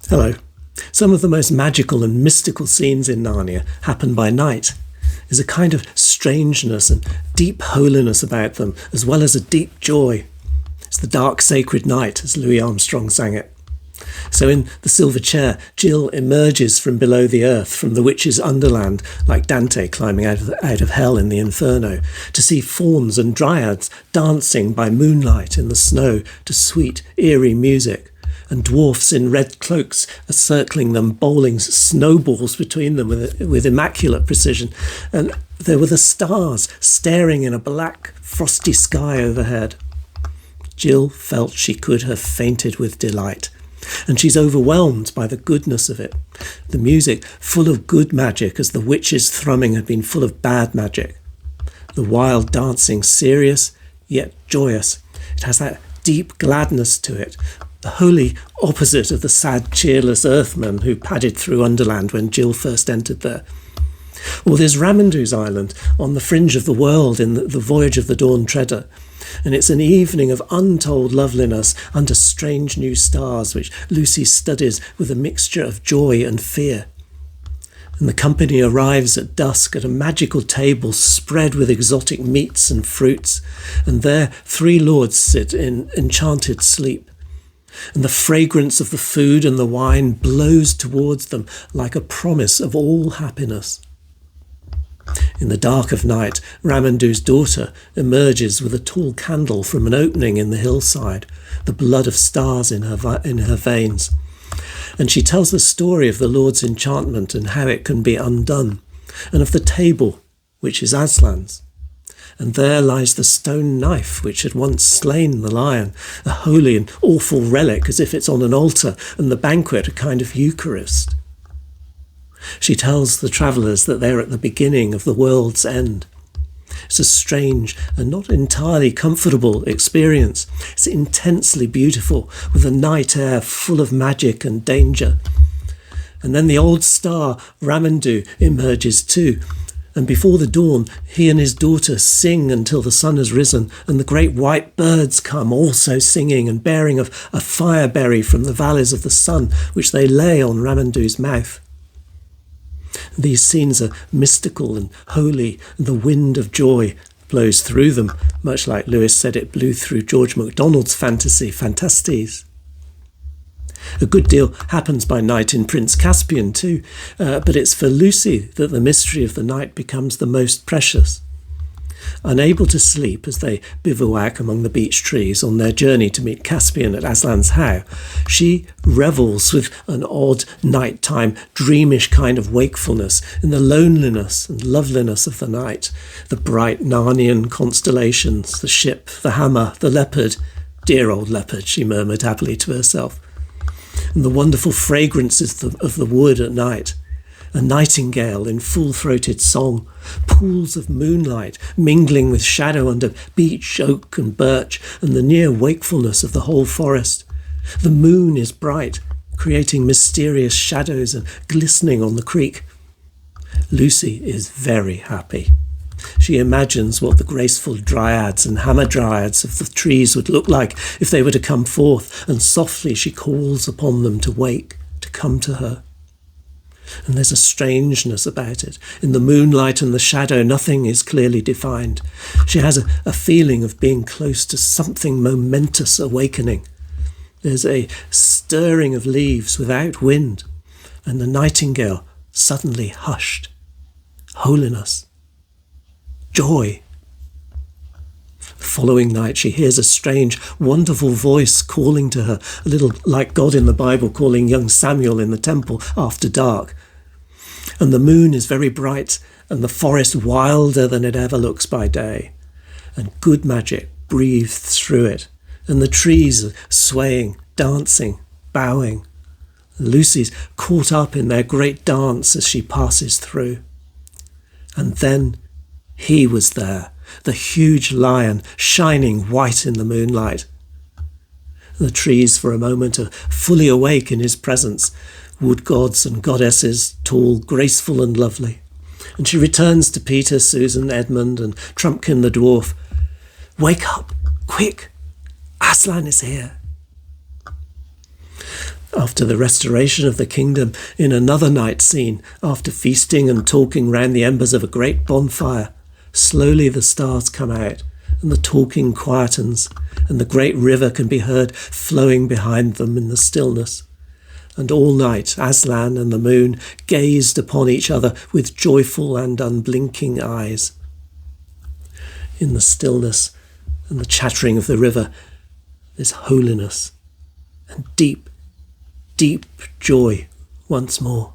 Hello. Some of the most magical and mystical scenes in Narnia happen by night. There's a kind of strangeness and deep holiness about them, as well as a deep joy. It's the dark sacred night, as Louis Armstrong sang it. So in The Silver Chair, Jill emerges from below the earth, from the witch's underland, like Dante climbing out of hell in the Inferno, to see fauns and dryads dancing by moonlight in the snow to sweet, eerie music, and dwarfs in red cloaks are circling them, bowling snowballs between them with immaculate precision. And there were the stars staring in a black, frosty sky overhead. Jill felt she could have fainted with delight, and she's overwhelmed by the goodness of it. The music full of good magic, as the witch's thrumming had been full of bad magic. The wild dancing serious, yet joyous. It has that deep gladness to it, the holy opposite of the sad, cheerless earthmen who padded through Underland when Jill first entered there. Or there's Ramandu's Island, on the fringe of the world in the Voyage of the Dawn Treader, and it's an evening of untold loveliness under strange new stars, which Lucy studies with a mixture of joy and fear. And the company arrives at dusk at a magical table spread with exotic meats and fruits, and there 3 lords sit in enchanted sleep. And the fragrance of the food and the wine blows towards them like a promise of all happiness. In the dark of night, Ramandu's daughter emerges with a tall candle from an opening in the hillside, the blood of stars in her veins. And she tells the story of the Lord's enchantment and how it can be undone, and of the table, which is Aslan's. And there lies the stone knife which had once slain the lion, a holy and awful relic as if it's on an altar, and the banquet a kind of Eucharist. She tells the travellers that they're at the beginning of the world's end. It's a strange and not entirely comfortable experience. It's intensely beautiful, with a night air full of magic and danger. And then the old star, Ramandu, emerges too. And before the dawn, he and his daughter sing until the sun has risen, and the great white birds come also singing and bearing a fireberry from the valleys of the sun, which they lay on Ramandu's mouth. These scenes are mystical and holy, and the wind of joy blows through them, much like Lewis said it blew through George MacDonald's fantasy, Fantastes. A good deal happens by night in Prince Caspian too, but it's for Lucy that the mystery of the night becomes the most precious. Unable to sleep as they bivouac among the beech trees on their journey to meet Caspian at Aslan's How, she revels with an odd nighttime, dreamish kind of wakefulness in the loneliness and loveliness of the night, the bright Narnian constellations, the ship, the hammer, the leopard. Dear old leopard, she murmured happily to herself. And the wonderful fragrances of the wood at night, a nightingale in full-throated song, pools of moonlight mingling with shadow under beech, oak and birch, and the near wakefulness of the whole forest. The moon is bright, creating mysterious shadows and glistening on the creek. Lucy is very happy. She imagines what the graceful dryads and hamadryads of the trees would look like if they were to come forth, and softly she calls upon them to wake, to come to her. And there's a strangeness about it. In the moonlight and the shadow, nothing is clearly defined. She has a feeling of being close to something momentous awakening. There's a stirring of leaves without wind, and the nightingale suddenly hushed. Holiness. Joy. The following night she hears a strange, wonderful voice calling to her, a little like God in the Bible calling young Samuel in the temple after dark. And the moon is very bright, and the forest wilder than it ever looks by day. And good magic breathes through it, and the trees are swaying, dancing, bowing. And Lucy's caught up in their great dance as she passes through. And then he was there, the huge lion, shining white in the moonlight. The trees for a moment are fully awake in his presence, wood gods and goddesses, tall, graceful and lovely. And she returns to Peter, Susan, Edmund and Trumpkin the dwarf. "Wake up, quick! Aslan is here." After the restoration of the kingdom, in another night scene, after feasting and talking round the embers of a great bonfire, slowly the stars come out, and the talking quietens, and the great river can be heard flowing behind them in the stillness. And all night Aslan and the moon gazed upon each other with joyful and unblinking eyes. In the stillness and the chattering of the river, there's holiness and deep, deep joy once more.